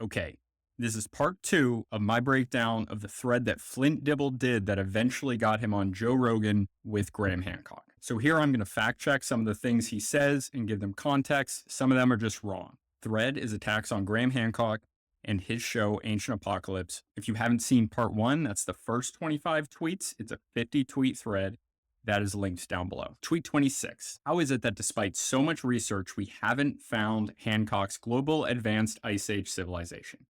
Okay, this is part 2 of my breakdown of the thread that Flint Dibble did that eventually got him on Joe Rogan with Graham Hancock. So here I'm going to fact check some of the things he says and give them context. Some of them are just wrong. Thread is attacks on Graham Hancock and his show Ancient Apocalypse. If you haven't seen part 1, that's the first 25 tweets. It's a 50 tweet thread. That is linked down below. Tweet 26. How is it that despite so much research, we haven't found Hancock's global advanced Ice Age civilization?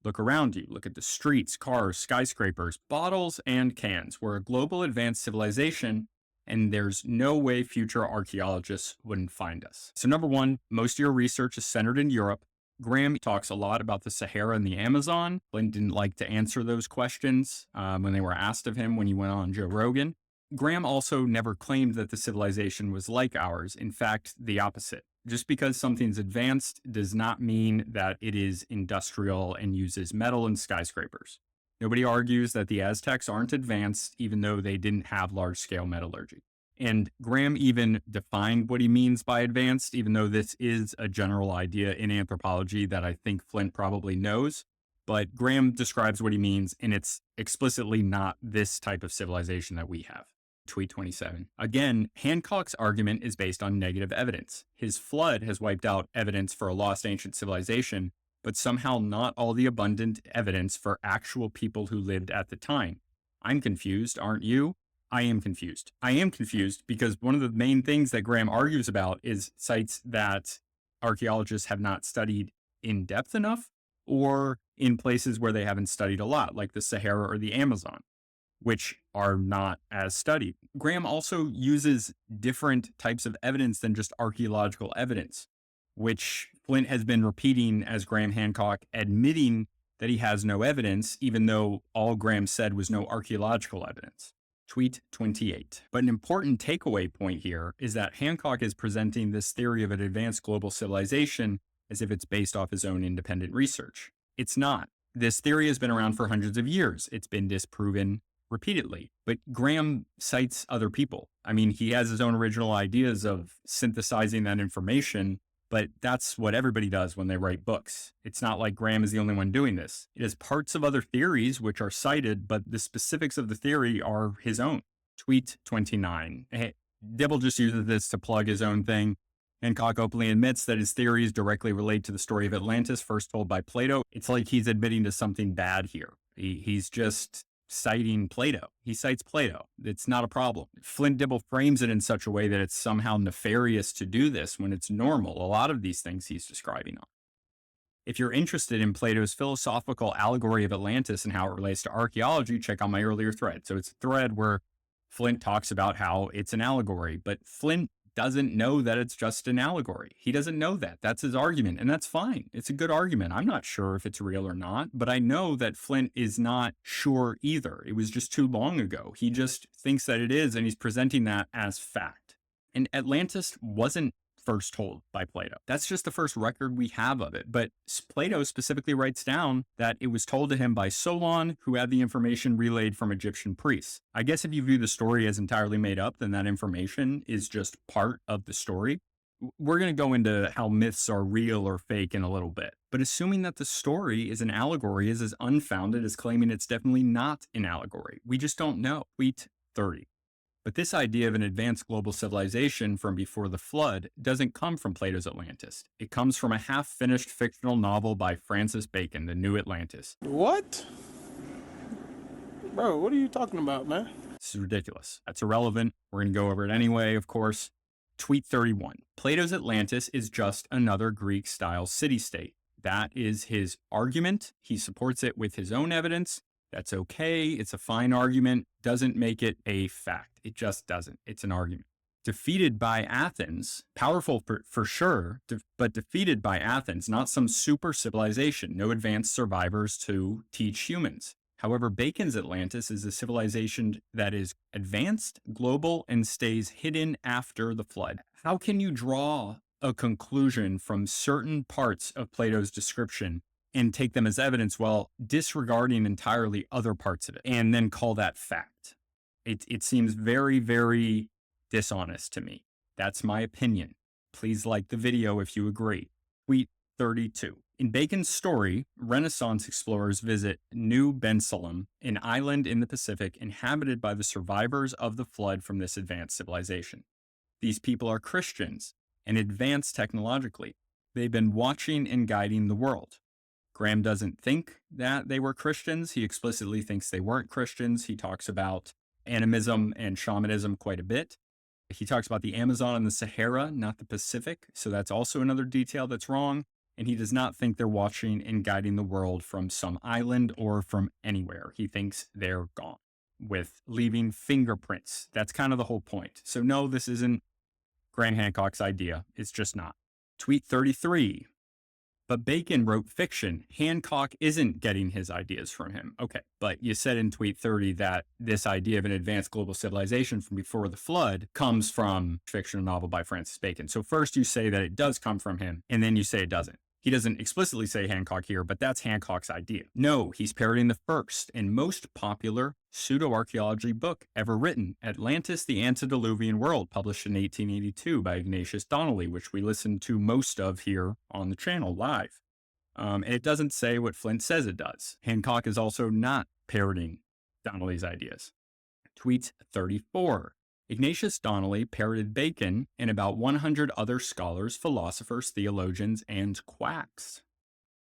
Look around you. Look at the streets, cars, skyscrapers, bottles, and cans. We're a global advanced civilization, and there's no way future archaeologists wouldn't find us. So number one, most of your research is centered in Europe. Graham talks a lot about the Sahara and the Amazon. Flint didn't like to answer those questions when they were asked of him when he went on Joe Rogan. Graham also never claimed that the civilization was like ours. In fact, the opposite. Just because something's advanced does not mean that it is industrial and uses metal and skyscrapers. Nobody argues that the Aztecs aren't advanced, even though they didn't have large-scale metallurgy. And Graham even defined what he means by advanced, even though this is a general idea in anthropology that I think Flint probably knows. But Graham describes what he means, and it's explicitly not this type of civilization that we have. Tweet 27. Again, Hancock's argument is based on negative evidence. His flood has wiped out evidence for a lost ancient civilization, but somehow not all the abundant evidence for actual people who lived at the time. I'm confused, aren't you? I am confused. I am confused because one of the main things that Graham argues about is sites that archaeologists have not studied in depth enough, or in places where they haven't studied a lot, like the Sahara or the Amazon, which are not as studied. Graham also uses different types of evidence than just archaeological evidence, which Flint has been repeating as Graham Hancock, admitting that he has no evidence, even though all Graham said was no archaeological evidence. Tweet 28. But an important takeaway point here is that Hancock is presenting this theory of an advanced global civilization as if it's based off his own independent research. It's not. This theory has been around for hundreds of years. It's been disproven repeatedly, but Graham cites other people. I mean, he has his own original ideas of synthesizing that information, but that's what everybody does when they write books. It's not like Graham is the only one doing this. It has parts of other theories which are cited, but the specifics of the theory are his own. Tweet 29. Hey, Dibble just uses this to plug his own thing. Hancock openly admits that his theories directly relate to the story of Atlantis, first told by Plato. It's like he's admitting to something bad here. He's just citing Plato. He cites Plato. It's not a problem. Flint Dibble frames it in such a way that it's somehow nefarious to do this when it's normal. A lot of these things he's describing on. If you're interested in Plato's philosophical allegory of Atlantis and how it relates to archaeology, check out my earlier thread. So it's a thread where Flint talks about how it's an allegory, but Flint doesn't know that it's just an allegory. He doesn't know that. That's his argument, and that's fine. It's a good argument. I'm not sure if it's real or not, but I know that Flint is not sure either. It was just too long ago. He just thinks that it is, and he's presenting that as fact. And Atlantis wasn't first told by Plato. That's just the first record we have of it. But Plato specifically writes down that it was told to him by Solon, who had the information relayed from Egyptian priests. I guess if you view the story as entirely made up, then that information is just part of the story. We're going to go into how myths are real or fake in a little bit. But assuming that the story is an allegory is as unfounded as claiming it's definitely not an allegory. We just don't know. Tweet 30. But this idea of an advanced global civilization from before the flood doesn't come from Plato's Atlantis. It comes from a half-finished fictional novel by Francis Bacon, The New Atlantis. What? Bro, what are you talking about, man? This is ridiculous. That's irrelevant. We're going to go over it anyway, of course. Tweet 31. Plato's Atlantis is just another Greek-style city-state. That is his argument. He supports it with his own evidence. That's okay. It's a fine argument. Doesn't make it a fact. It just doesn't. It's an argument. Defeated by Athens, powerful for sure, but defeated by Athens, not some super civilization, no advanced survivors to teach humans. However, Bacon's Atlantis is a civilization that is advanced, global, and stays hidden after the flood. How can you draw a conclusion from certain parts of Plato's description and take them as evidence while disregarding entirely other parts of it and then call that fact? It seems very, very dishonest to me. That's my opinion. Please like the video if you agree. Tweet 32. In Bacon's story, Renaissance explorers visit New Bensalem, an island in the Pacific inhabited by the survivors of the flood from this advanced civilization. These people are Christians and advanced technologically. They've been watching and guiding the world. Graham doesn't think that they were Christians. He explicitly thinks they weren't Christians. He talks about animism and shamanism quite a bit. He talks about the Amazon and the Sahara, not the Pacific. So that's also another detail that's wrong. And he does not think they're watching and guiding the world from some island or from anywhere. He thinks they're gone with leaving fingerprints. That's kind of the whole point. So no, this isn't Graham Hancock's idea. It's just not. Tweet 33. But Bacon wrote fiction. Hancock isn't getting his ideas from him. Okay, but you said in tweet 30 that this idea of an advanced global civilization from before the flood comes from fictional novel by Francis Bacon. So first you say that it does come from him, and then you say it doesn't. He doesn't explicitly say Hancock here, but that's Hancock's idea. No, he's parodying the first and most popular pseudo-archaeology book ever written, Atlantis, the Antediluvian World, published in 1882 by Ignatius Donnelly, which we listen to most of here on the channel live. And it doesn't say what Flint says it does. Hancock is also not parodying Donnelly's ideas. Tweet 34. Ignatius Donnelly parodied Bacon and about 100 other scholars, philosophers, theologians, and quacks.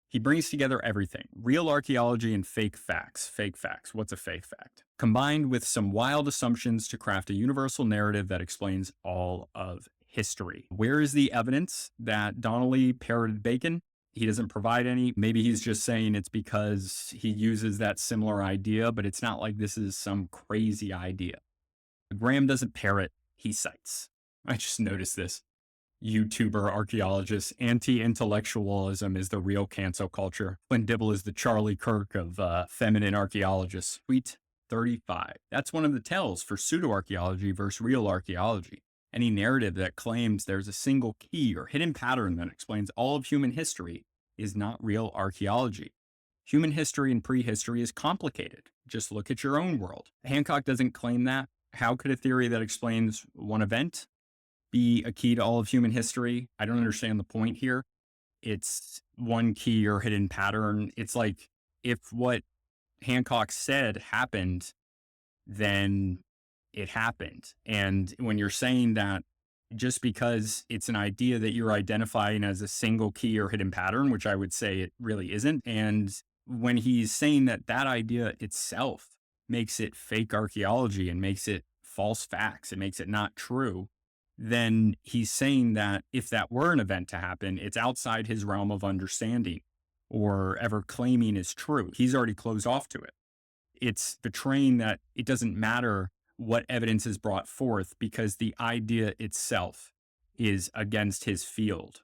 He brings together everything, real archaeology and fake facts. Fake facts. What's a fake fact? Combined with some wild assumptions to craft a universal narrative that explains all of history. Where is the evidence that Donnelly parodied Bacon? He doesn't provide any. Maybe he's just saying it's because he uses that similar idea, but it's not like this is some crazy idea. Graham doesn't parrot, he cites. I just noticed this. YouTuber archaeologists, anti-intellectualism is the real cancel culture. Flint Dibble is the Charlie Kirk of feminine archaeologists. Tweet 35. That's one of the tells for pseudo-archaeology versus real archaeology. Any narrative that claims there's a single key or hidden pattern that explains all of human history is not real archaeology. Human history and prehistory is complicated. Just look at your own world. Hancock doesn't claim that. How could a theory that explains one event be a key to all of human history? I don't understand the point here. It's one key or hidden pattern. It's like if what Hancock said happened, then it happened. And when you're saying that just because it's an idea that you're identifying as a single key or hidden pattern, which I would say it really isn't. And when he's saying that that idea itself makes it fake archaeology and makes it false facts, it makes it not true, then he's saying that if that were an event to happen, it's outside his realm of understanding or ever claiming is true. He's already closed off to it. It's betraying that it doesn't matter what evidence is brought forth because the idea itself is against his field.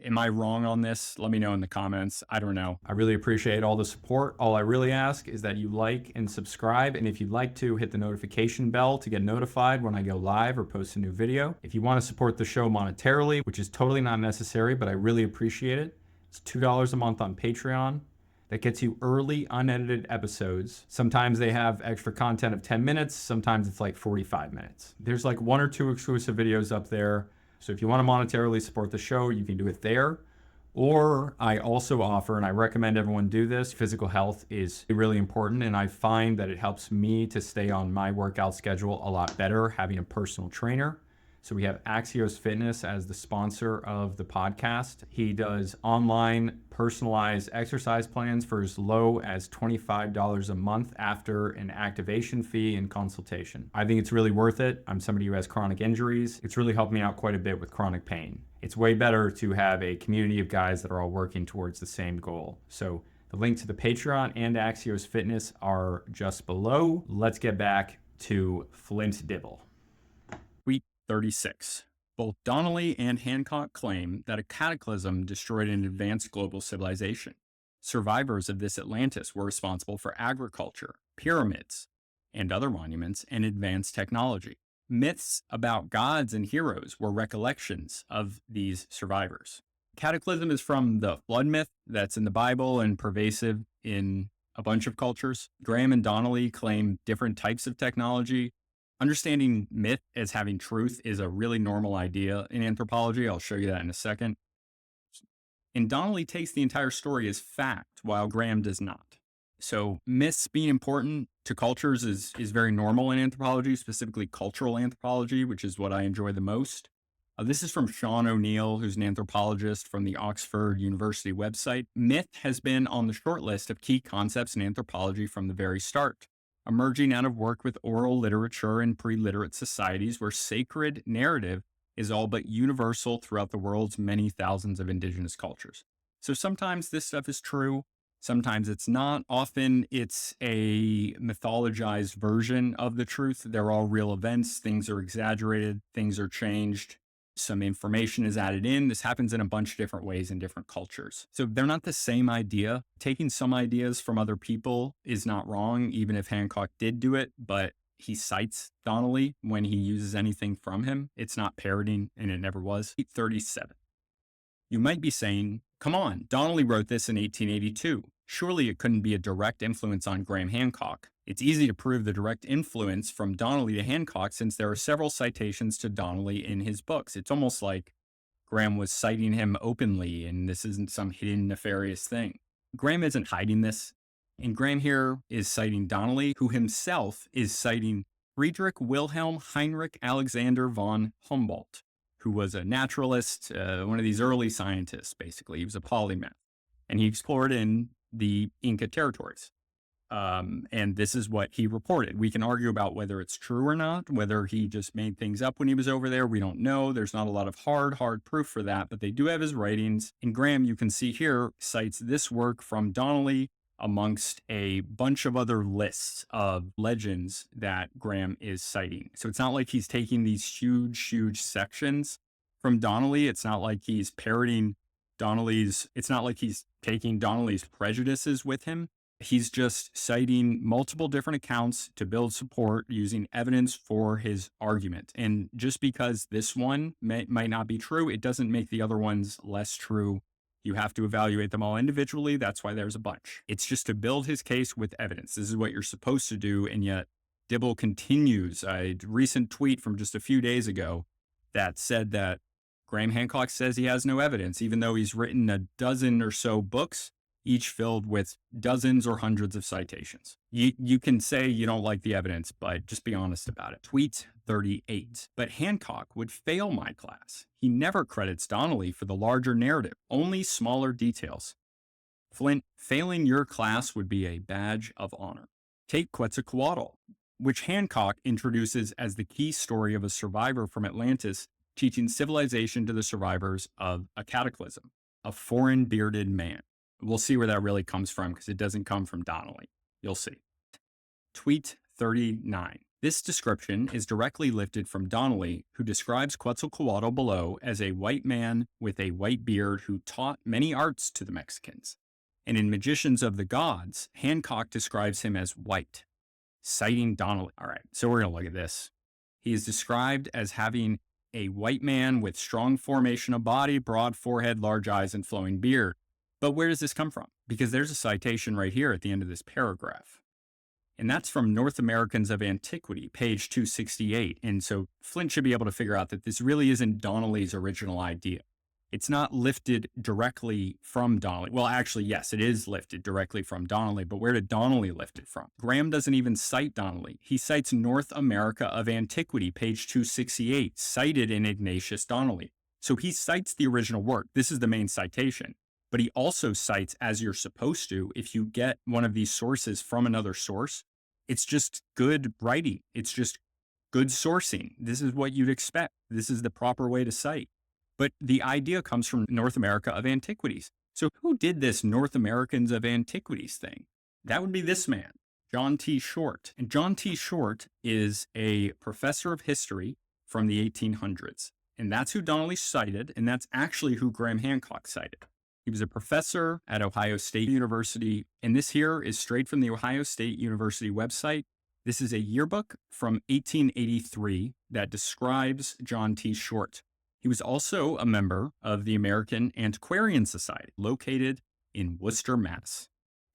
Am I wrong on this? Let me know in the comments. I don't know. I really appreciate all the support. All I really ask is that you like and subscribe. And if you'd like to, hit the notification bell to get notified when I go live or post a new video. If you want to support the show monetarily, which is totally not necessary, but I really appreciate it, it's $2 a month on Patreon. That gets you early, unedited episodes. Sometimes they have extra content of 10 minutes. Sometimes it's like 45 minutes. There's like 1 or 2 exclusive videos up there. So if you want to monetarily support the show, you can do it there. Or I also offer, and I recommend everyone do this, physical health is really important. And I find that it helps me to stay on my workout schedule a lot better, having a personal trainer. So we have Axios Fitness as the sponsor of the podcast. He does online personalized exercise plans for as low as $25 a month after an activation fee and consultation. I think it's really worth it. I'm somebody who has chronic injuries. It's really helped me out quite a bit with chronic pain. It's way better to have a community of guys that are all working towards the same goal. So the link to the Patreon and Axios Fitness are just below. Let's get back to Flint Dibble. 36. Both Donnelly and Hancock claim that a cataclysm destroyed an advanced global civilization. Survivors of this Atlantis were responsible for agriculture, pyramids, and other monuments, and advanced technology. Myths about gods and heroes were recollections of these survivors. Cataclysm is from the flood myth that's in the Bible and pervasive in a bunch of cultures. Graham and Donnelly claim different types of technology. Understanding myth as having truth is a really normal idea in anthropology. I'll show you that in a second. And Donnelly takes the entire story as fact, while Graham does not. So myths being important to cultures is very normal in anthropology, specifically cultural anthropology, which is what I enjoy the most. This is from Sean O'Neill, who's an anthropologist from the Oxford University website. Myth has been on the short list of key concepts in anthropology from the very start, emerging out of work with oral literature in pre-literate societies where sacred narrative is all but universal throughout the world's many thousands of indigenous cultures. So sometimes this stuff is true, sometimes it's not. Often it's a mythologized version of the truth. They're all real events, things are exaggerated, things are changed. Some information is added in. This happens in a bunch of different ways in different cultures. So they're not the same idea. Taking some ideas from other people is not wrong, even if Hancock did do it, but he cites Donnelly when he uses anything from him. It's not parroting, and it never was. 837. You might be saying, come on, Donnelly wrote this in 1882. Surely it couldn't be a direct influence on Graham Hancock. It's easy to prove the direct influence from Donnelly to Hancock since there are several citations to Donnelly in his books. It's almost like Graham was citing him openly, and this isn't some hidden nefarious thing. Graham isn't hiding this. And Graham here is citing Donnelly, who himself is citing Friedrich Wilhelm Heinrich Alexander von Humboldt, who was a naturalist, one of these early scientists, basically. He was a polymath, and he explored in the Inca territories. And this is what he reported. We can argue about whether it's true or not, whether he just made things up when he was over there. We don't know. There's not a lot of hard proof for that, but they do have his writings. And Graham, you can see here, cites this work from Donnelly amongst a bunch of other lists of legends that Graham is citing. So it's not like he's taking these huge sections from Donnelly. It's not like he's parroting Donnelly's, it's not like he's taking Donnelly's prejudices with him. He's just citing multiple different accounts to build support using evidence for his argument. And just because this one might not be true, it doesn't make the other ones less true. You have to evaluate them all individually. That's why there's a bunch. It's just to build his case with evidence. This is what you're supposed to do. And yet Dibble continues. A recent tweet from just a few days ago that said that Graham Hancock says he has no evidence, even though he's written a dozen or so books, each filled with dozens or hundreds of citations. You can say you don't like the evidence, but just be honest about it. Tweet 38. But Hancock would fail my class. He never credits Donnelly for the larger narrative, only smaller details. Flint, failing your class would be a badge of honor. Take Quetzalcoatl, which Hancock introduces as the key story of a survivor from Atlantis teaching civilization to the survivors of a cataclysm, a foreign bearded man. We'll see where that really comes from because it doesn't come from Donnelly. You'll see. Tweet 39. This description is directly lifted from Donnelly, who describes Quetzalcoatl below as a white man with a white beard who taught many arts to the Mexicans. And in Magicians of the Gods, Hancock describes him as white, citing Donnelly. All right, so we're going to look at this. He is described as having a white man with strong formation of body, broad forehead, large eyes, and flowing beard. But where does this come from? Because there's a citation right here at the end of this paragraph. And that's from North Americans of Antiquity, page 268. And so Flint should be able to figure out that this really isn't Donnelly's original idea. It's not lifted directly from Donnelly. Well, actually, yes, it is lifted directly from Donnelly, but where did Donnelly lift it from? Graham doesn't even cite Donnelly. He cites North America of Antiquity, page 268, cited in Ignatius Donnelly. So he cites the original work. This is the main citation. But he also cites, as you're supposed to, if you get one of these sources from another source, it's just good writing. It's just good sourcing. This is what you'd expect. This is the proper way to cite. But the idea comes from North America of Antiquities. So who did this North Americans of Antiquities thing? That would be this man, John T. Short. And John T. Short is a professor of history from the 1800s. And that's who Donnelly cited, and that's actually who Graham Hancock cited. He was a professor at Ohio State University, and this here is straight from the Ohio State University website. This is a yearbook from 1883 that describes John T. Short. He was also a member of the American Antiquarian Society, located in Worcester, Mass.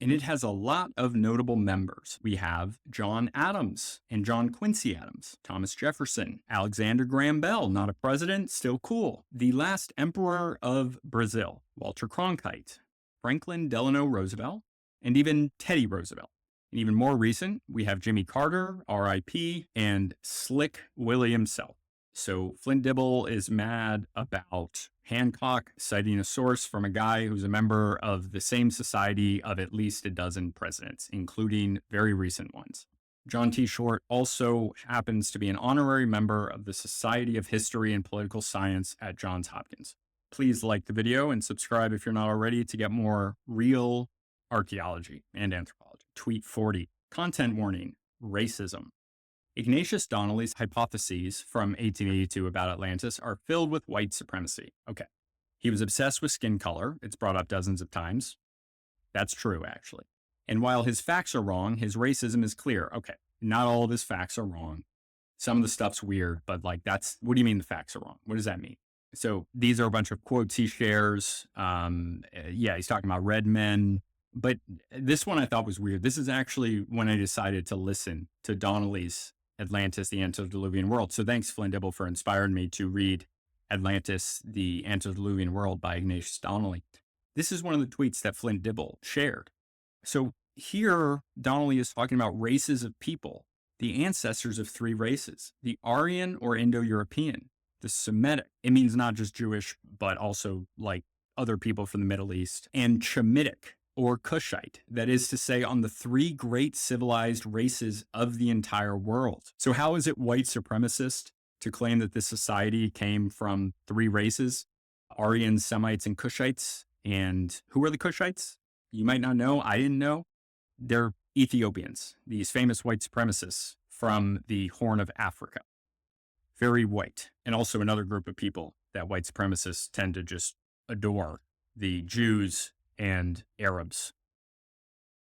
and it has a lot of notable members. We have John Adams and John Quincy Adams, Thomas Jefferson, Alexander Graham Bell, not a president, still cool, the last emperor of Brazil, Walter Cronkite, Franklin Delano Roosevelt, and even Teddy Roosevelt. And even more recent, we have Jimmy Carter, RIP, and Slick Willie himself. So Flint Dibble is mad about Hancock citing a source from a guy who's a member of the same society of at least a dozen presidents, including very recent ones. John T. Short also happens to be an honorary member of the Society of History and Political Science at Johns Hopkins. Please like the video and subscribe if you're not already to get more real archaeology and anthropology. Tweet 40. Content warning. Racism. Ignatius Donnelly's hypotheses from 1882 about Atlantis are filled with white supremacy. Okay. He was obsessed with skin color. It's brought up dozens of times. That's true, actually. And while his facts are wrong, his racism is clear. Okay. Not all of his facts are wrong. Some of the stuff's weird, but what do you mean the facts are wrong? What does that mean? So these are a bunch of quotes he shares. He's talking about red men. But this one I thought was weird. This is actually when I decided to listen to Donnelly's Atlantis, the Antediluvian World. So thanks, Flint Dibble, for inspiring me to read Atlantis, the Antediluvian World by Ignatius Donnelly. This is one of the tweets that Flint Dibble shared. So here, Donnelly is talking about races of people, the ancestors of three races, the Aryan or Indo-European, the Semitic. It means not just Jewish, but also like other people from the Middle East, and Chamitic, or Kushite, that is to say, on the three great civilized races of the entire world. So how is it white supremacist to claim that this society came from three races, Aryans, Semites, and Kushites? And who are the Kushites? You might not know. I didn't know. They're Ethiopians, these famous white supremacists from the Horn of Africa. Very white. And also another group of people that white supremacists tend to just adore, the Jews and Arabs.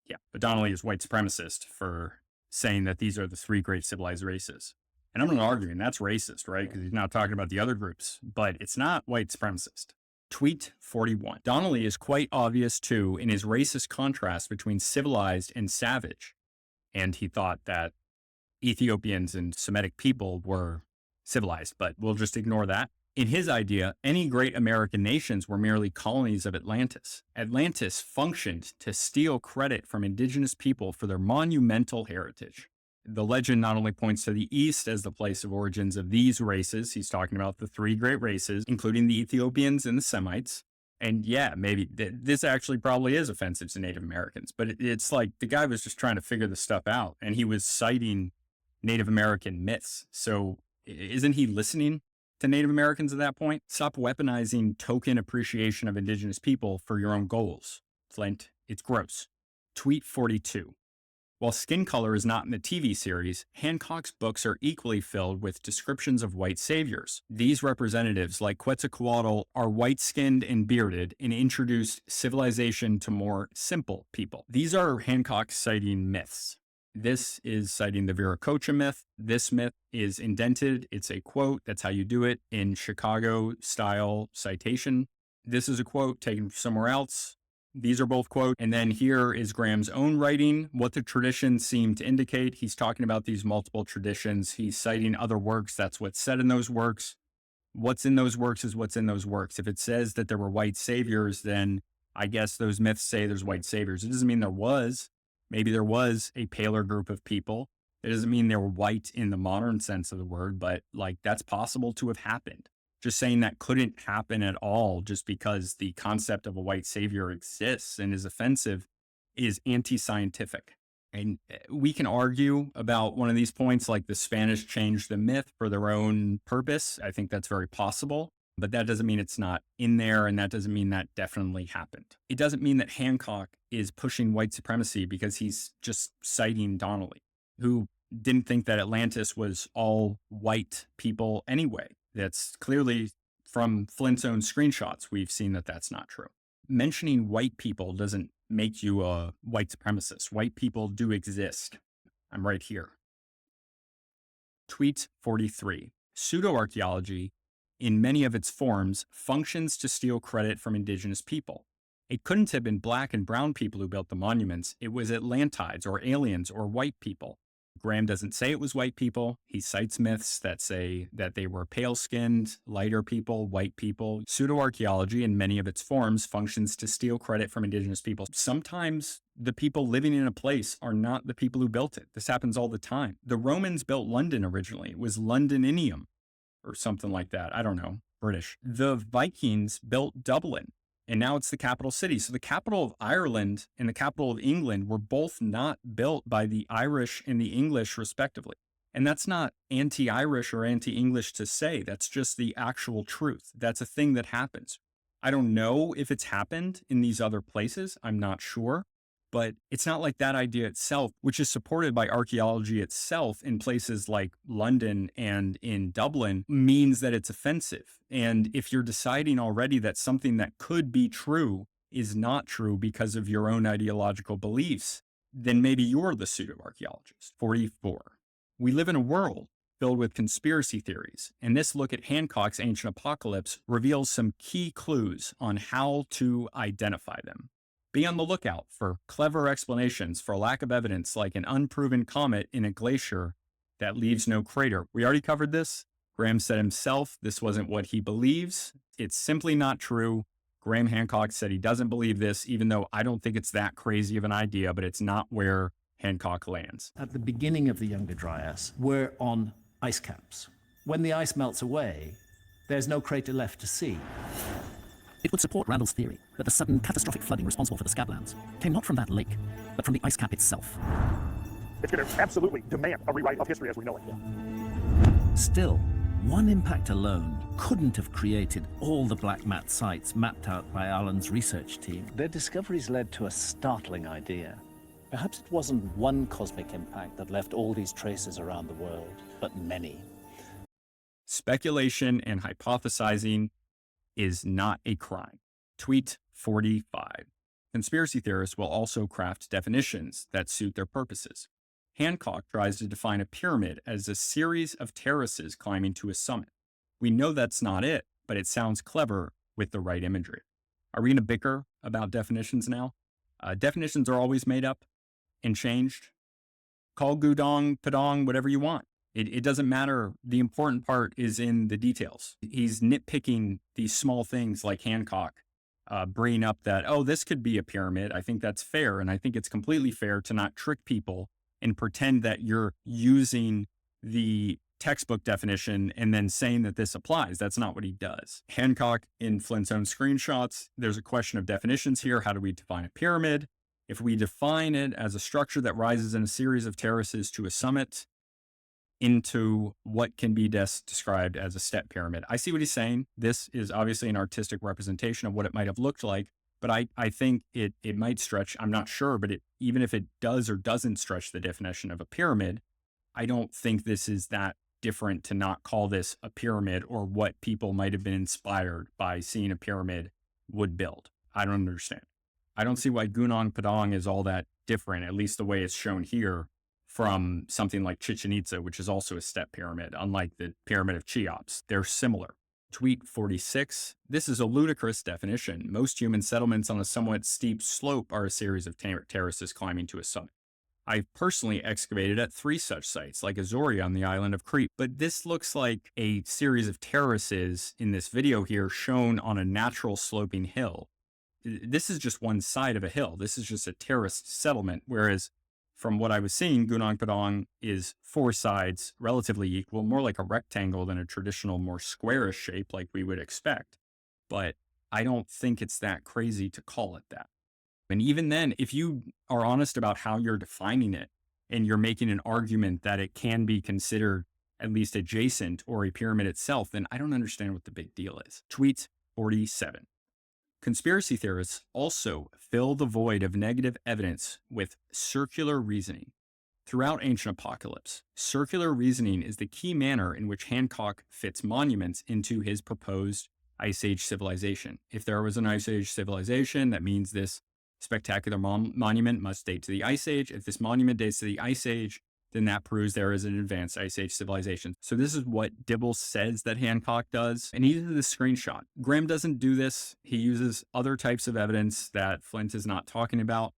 Yeah, but Donnelly is white supremacist for saying that these are the three great civilized races. And I'm not arguing that's racist, right? Because he's not talking about the other groups, but it's not white supremacist. Tweet 41. Donnelly is quite obvious, too, in his racist contrast between civilized and savage. And he thought that Ethiopians and Semitic people were civilized, but we'll just ignore that. In his idea, any great American nations were merely colonies of Atlantis. Atlantis functioned to steal credit from indigenous people for their monumental heritage. The legend not only points to the East as the place of origins of these races, he's talking about the three great races, including the Ethiopians and the Semites. And yeah, maybe this actually probably is offensive to Native Americans, but it's like the guy was just trying to figure this stuff out, and he was citing Native American myths. So isn't he listening to Native Americans at that point? Stop weaponizing token appreciation of indigenous people for your own goals. Flint, it's gross. Tweet 42. While skin color is not in the TV series, Hancock's books are equally filled with descriptions of white saviors. These representatives, like Quetzalcoatl, are white-skinned and bearded and introduced civilization to more simple people. These are Hancock citing myths. This is citing the Viracocha myth. This myth is indented. It's a quote. That's how you do it in Chicago-style citation. This is a quote taken from somewhere else. These are both quotes. And then here is Graham's own writing, what the traditions seem to indicate. He's talking about these multiple traditions. He's citing other works. That's what's said in those works. What's in those works is what's in those works. If it says that there were white saviors, then I guess those myths say there's white saviors. It doesn't mean there was. Maybe there was a paler group of people. It doesn't mean they were white in the modern sense of the word, but like that's possible to have happened. Just saying that couldn't happen at all just because the concept of a white savior exists and is offensive is anti-scientific. And we can argue about one of these points, like the Spanish changed the myth for their own purpose. I think that's very possible, but that doesn't mean it's not in there, and that doesn't mean that definitely happened. It doesn't mean that Hancock is pushing white supremacy because he's just citing Donnelly, who didn't think that Atlantis was all white people anyway. That's clearly from Flint's own screenshots. We've seen that that's not true. Mentioning white people doesn't make you a white supremacist. White people do exist. I'm right here. Tweet 43. Pseudo-archaeology, in many of its forms, functions to steal credit from indigenous people. It couldn't have been black and brown people who built the monuments. It was Atlantides or aliens or white people. Graham doesn't say it was white people. He cites myths that say that they were pale-skinned, lighter people, white people. Pseudo-archaeology in many of its forms functions to steal credit from indigenous people. Sometimes the people living in a place are not the people who built it. This happens all the time. The Romans built London originally. It was Londinium or something like that. I don't know. British. The Vikings built Dublin, and now it's the capital city. So the capital of Ireland and the capital of England were both not built by the Irish and the English, respectively. And that's not anti-Irish or anti-English to say. That's just the actual truth. That's a thing that happens. I don't know if it's happened in these other places. I'm not sure. But it's not like that idea itself, which is supported by archaeology itself in places like London and in Dublin, means that it's offensive. And if you're deciding already that something that could be true is not true because of your own ideological beliefs, then maybe you're the pseudo-archaeologist. 44. We live in a world filled with conspiracy theories, and this look at Hancock's Ancient Apocalypse reveals some key clues on how to identify them. Be on the lookout for clever explanations for lack of evidence, like an unproven comet in a glacier that leaves no crater. We already covered this. Graham said himself this wasn't what he believes. It's simply not true. Graham Hancock said he doesn't believe this, even though I don't think it's that crazy of an idea, but it's not where Hancock lands. At the beginning of the Younger Dryas, we're on ice caps. When the ice melts away, there's no crater left to see. It would support Randall's theory that the sudden catastrophic flooding responsible for the Scablands came not from that lake, but from the ice cap itself. It's going to absolutely demand a rewrite of history as we know it. Still, one impact alone couldn't have created all the black mat sites mapped out by Alan's research team. Their discoveries led to a startling idea. Perhaps it wasn't one cosmic impact that left all these traces around the world, but many. Speculation and hypothesizing is not a crime. Tweet 45. Conspiracy theorists will also craft definitions that suit their purposes. Hancock tries to define a pyramid as a series of terraces climbing to a summit. We know that's not it, but it sounds clever with the right imagery. Are we going to bicker about definitions now? Definitions are always made up and changed. Call Gudong, Padong, whatever you want. It doesn't matter. The important part is in the details. He's nitpicking these small things like Hancock, bringing up that, oh, this could be a pyramid. I think that's fair. And I think it's completely fair to not trick people and pretend that you're using the textbook definition and then saying that this applies. That's not what he does. Hancock in Flint's own screenshots, there's a question of definitions here. How do we define a pyramid? If we define it as a structure that rises in a series of terraces to a summit, into what can be described as a step pyramid. I see what he's saying. This is obviously an artistic representation of what it might have looked like, but I think it might stretch. I'm not sure, but even if it does or doesn't stretch the definition of a pyramid, I don't think this is that different to not call this a pyramid or what people might have been inspired by seeing a pyramid would build. I don't understand. I don't see why Gunung Padang is all that different, at least the way it's shown here, from something like Chichen Itza, which is also a step pyramid, unlike the Pyramid of Cheops. They're similar. Tweet 46. This is a ludicrous definition. Most human settlements on a somewhat steep slope are a series of terraces climbing to a summit. I've personally excavated at 3 such sites, like Azori on the island of Crete, but this looks like a series of terraces in this video here shown on a natural sloping hill. This is just one side of a hill. This is just a terraced settlement, whereas from what I was seeing, Gunung Padang is 4 sides, relatively equal, more like a rectangle than a traditional, more squarish shape like we would expect. But I don't think it's that crazy to call it that. And even then, if you are honest about how you're defining it and you're making an argument that it can be considered at least adjacent or a pyramid itself, then I don't understand what the big deal is. Tweet 47. Conspiracy theorists also fill the void of negative evidence with circular reasoning. Throughout Ancient Apocalypse, circular reasoning is the key manner in which Hancock fits monuments into his proposed Ice Age civilization. If there was an Ice Age civilization, that means this spectacular monument must date to the Ice Age. If this monument dates to the Ice Age, then that proves there is an advanced Ice Age civilization. So this is what Dibble says that Hancock does. And he uses this screenshot. Graham doesn't do this. He uses other types of evidence that Flint is not talking about.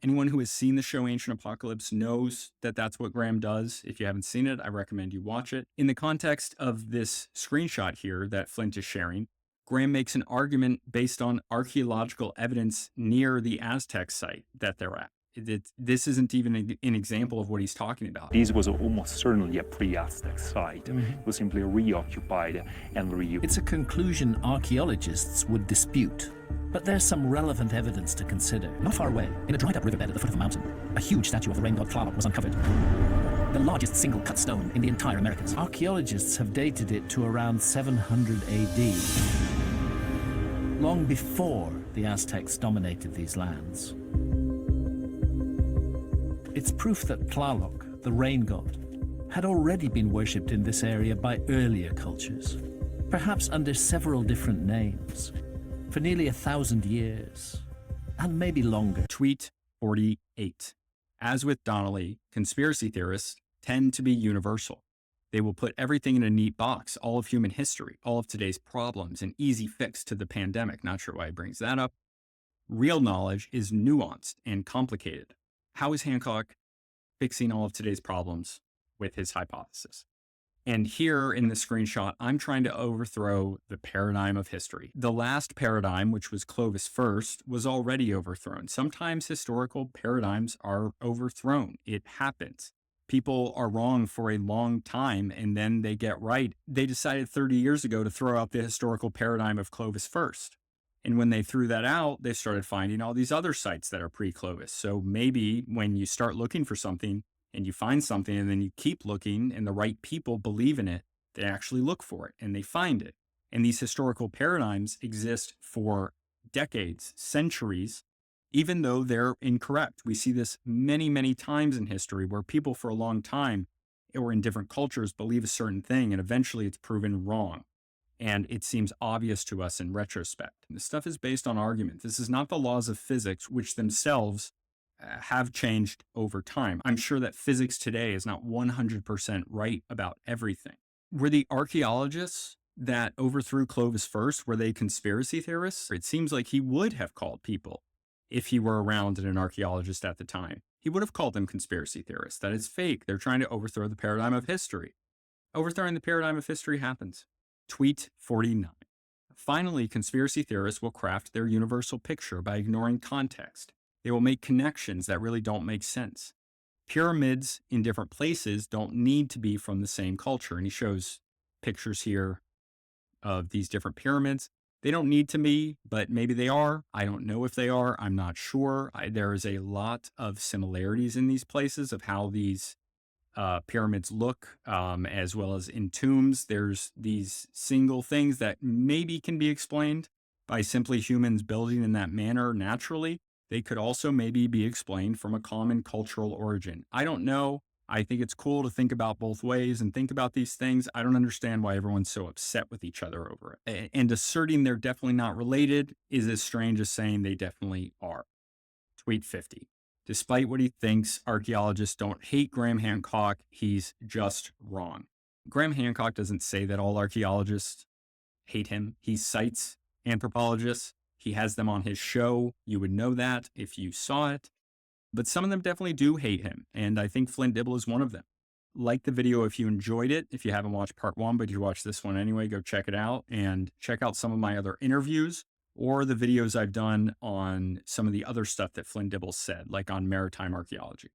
Anyone who has seen the show Ancient Apocalypse knows that that's what Graham does. If you haven't seen it, I recommend you watch it. In the context of this screenshot here that Flint is sharing, Graham makes an argument based on archaeological evidence near the Aztec site that they're at. This isn't even an example of what he's talking about. This was almost certainly a pre-Aztec site. It was simply reoccupied and reused. It's a conclusion archaeologists would dispute. But there's some relevant evidence to consider. Not far away, in a dried-up riverbed at the foot of a mountain, a huge statue of the rain god Tlaloc was uncovered. The largest single cut stone in the entire Americas. Archaeologists have dated it to around 700 AD, long before the Aztecs dominated these lands. It's proof that Tlaloc, the rain god, had already been worshipped in this area by earlier cultures, perhaps under several different names, for nearly 1,000 years, and maybe longer. Tweet 48. As with Donnelly, conspiracy theorists tend to be universal. They will put everything in a neat box, all of human history, all of today's problems, an easy fix to the pandemic. Not sure why he brings that up. Real knowledge is nuanced and complicated. How is Hancock fixing all of today's problems with his hypothesis? And here in the screenshot, I'm trying to overthrow the paradigm of history. The last paradigm, which was Clovis first, was already overthrown. Sometimes historical paradigms are overthrown. It happens. People are wrong for a long time and then they get right. They decided 30 years ago to throw out the historical paradigm of Clovis first. And when they threw that out, they started finding all these other sites that are pre-Clovis. So maybe when you start looking for something and you find something and then you keep looking and the right people believe in it, they actually look for it and they find it. And these historical paradigms exist for decades, centuries, even though they're incorrect. We see this many, many times in history where people for a long time or in different cultures believe a certain thing and eventually it's proven wrong. And it seems obvious to us in retrospect. This stuff is based on argument. This is not the laws of physics, which themselves have changed over time. I'm sure that physics today is not 100% right about everything. Were the archaeologists that overthrew Clovis first, were they conspiracy theorists? It seems like he would have called people, if he were around and an archaeologist at the time, he would have called them conspiracy theorists. That is fake. They're trying to overthrow the paradigm of history. Overthrowing the paradigm of history happens. Tweet 49. Finally, conspiracy theorists will craft their universal picture by ignoring context. They will make connections that really don't make sense. Pyramids in different places don't need to be from the same culture. And he shows pictures here of these different pyramids. They don't need to be, but maybe they are. I don't know if they are. I'm not sure. There is a lot of similarities in these places of how these pyramids look, as well as in tombs. There's these single things that maybe can be explained by simply humans building in that manner naturally. They could also maybe be explained from a common cultural origin. I don't know. I think it's cool to think about both ways and think about these things. I don't understand why everyone's so upset with each other over it. And asserting they're definitely not related is as strange as saying they definitely are. Tweet 50. Despite what he thinks, archaeologists don't hate Graham Hancock. He's just wrong. Graham Hancock doesn't say that all archaeologists hate him. He cites anthropologists. He has them on his show. You would know that if you saw it. But some of them definitely do hate him. And I think Flint Dibble is one of them. Like the video if you enjoyed it. If you haven't watched part 1, but you watched this one anyway, go check it out. And check out some of my other interviews or the videos I've done on some of the other stuff that Flint Dibble said, like on maritime archaeology.